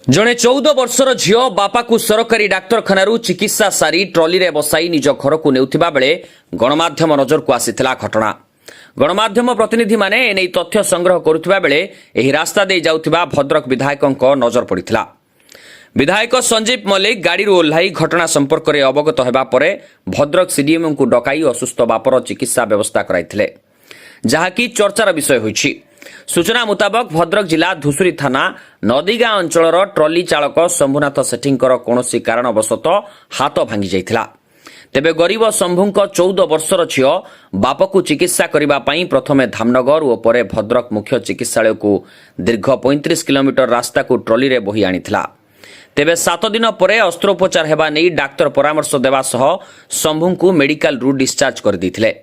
जड़े 14 वर्षर झील बापा को सरकारी डाक्तखाना चिकित्सा सारी ट्रली रे बसाई निज घर को नेउथिबा बेले गणमाध्यम नजर को आसीथिला घटना। गणमाध्यम प्रतिनिधि माने एने तथ्य संग्रह करुथिबा बेले एही रास्ता दे जाउथिबा भद्रक विधायकक नजर पड़िथिला। विधायक संजीव मल्लिक गाड़ी ओह्लाई घटना संपर्क में अवगत होगा परे भद्रक सीडीएम को डकाई असुस्थ बापर चिकित्सा व्यवस्था कराइथिले, जहाँकि चर्चार विषय होइछि। सूचना मुताबक भद्रक जिला धुसुरी थाना नदीगां अंचल ट्रली चालक शंभुनाथ सेठींकर कौनसी कारणवशत हाथ भांगी जाइथिला। तेबे गरीब शंभुंक 14 वर्षर झील बापकू चिकित्सा करिबा पई प्रथमे धामनगर और परे भद्रक मुख्य चिकित्सालय को दीर्घ 35 किलोमीटर रास्ता को ट्रली रे बोही आनिथिला। तेबे 7 दिन परे अस्त्रोपचार हेबा नै डाक्तर परामर्श देवा सह शंभुंकू मेडिकल रु डिस्चार्ज कर दिथिले।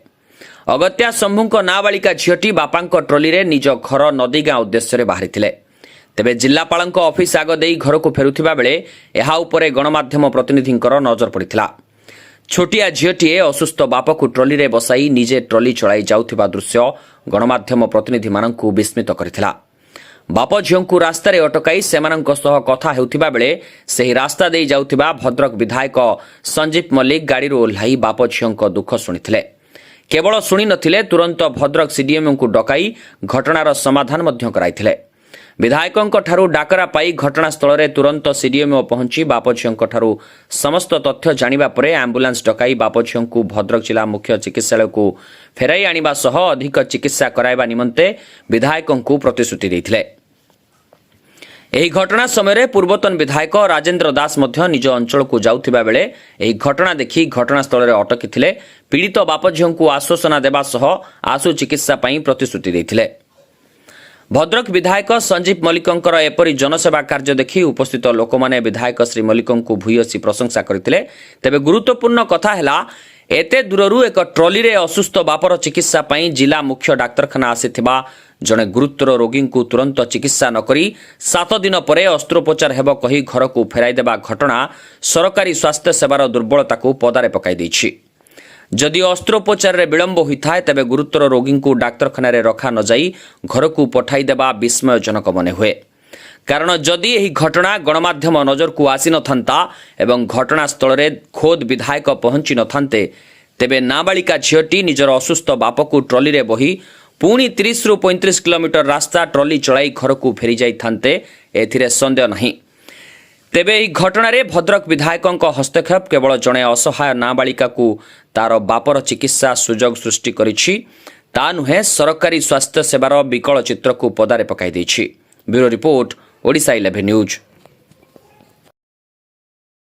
अगत्या शंभुंक नाबालिका झीटी बापांक ट्रली रे निज घर नदीगां उद्देश्य बाहरी थिले। तेबे जिल्लापालंक ऑफिस आग देई घर को फेरुथिबा बेले एहा उपरे गणमाध्यम प्रतिनिधिंकर नजर पड़िथिला। छोटिया झीटीए असुस्थ बापकू ट्रली रे बसाई निजे ट्रली चलाई जाउथिबा दृश्य गणमाध्यम प्रतिनिधि मानंकू विस्मित करिथिला। बाप झीओंकू रास्ता रे अटकाई सेमानंक सह कथा हेउथिबा बेले सेही रास्ता देई जाउथिबा भद्रक विधायक संजीव मल्लिक गाड़ी ओह्लाई बाप झीओंक दुख शुणिथिले। केवल शुणी नथिले, तुरंत भद्रक सीडीएम को डकाई घटनार समाधान मध्य कराइथिले। विधायकंक ठारू डाकरा पाई घटनास्थल रे तुरंत सीडीएम पहुंची बाप झीओंक ठारू समस्त तथ्य जानिबा परे एम्बुलेंस डकाई बाप झीओंकू भद्रक जिला मुख्य चिकित्सालय को फेराई आनिबा सह अधिक चिकित्सा कराइबा निमंते विधायकंकू प्रतिश्रुति दैथिले। एही घटना समय पूर्वतन विधायक राजेन्द्र दास मध्य निज अंचल को जाउथिबा बेले एही घटना देखि घटनास्थल रे अटकी थिले। पीड़ित बाप झीओंकू आश्वासना देबा सह आशु चिकित्सा पई प्रतिश्रुति दैथिले। भद्रक विधायक संजीव मल्लिकंकर एपरी जनसेवा कार्य देखि उपस्थित लोकमाने विधायक श्री मल्लिकंकू भूयसी प्रशंसा करथिले। तेबे गुरुत्वपूर्ण कथा हैला, एते दूररू एक ट्रली रे असुस्थ बापर चिकित्सा पई जिला मुख्य डाक्तरखाना आसीथिबा जड़े गुरुतर रोगी को तुरंत चिकित्सा नकरी 7 दिन परे अस्त्रोपचार हेब कही घर को फेराई देबा घटना सरकारी स्वास्थ्य सेवार दुर्बलता को पदारे पकाई दैछि। जदि अस्त्रोपचार रे विलंब होइथाय तेबे गुरुतर रोगी को डाक्तरखाना रे रखा न जाई घर को पठाई देबा विस्मयजनक मने हुए। कारण जदि एही घटना गणमाध्यम नजर को आसी न थांता एवं घटनास्थल रे खोद विधायक पहुंची न थांते तेबे नाबालिका झीटी निजर असुस्थ बापकू ट्रली रे बही पुणी 30 रु 35 किलोमीटर रास्ता ट्रली चलाई घर को फेरी जाई थांते, एथिरे संदेह नहीं। तेबे एही घटना रे भद्रक विधायकंक हस्तक्षेप केवल जणे असहाय नाबालिका को तार बापर चिकित्सा सुजोग सृष्टि करिछि, ता नुहे सरकारी स्वास्थ्य सेवार विकल चित्र को पदारे पकाई दैछि। Bureau report, Odisha 11 news.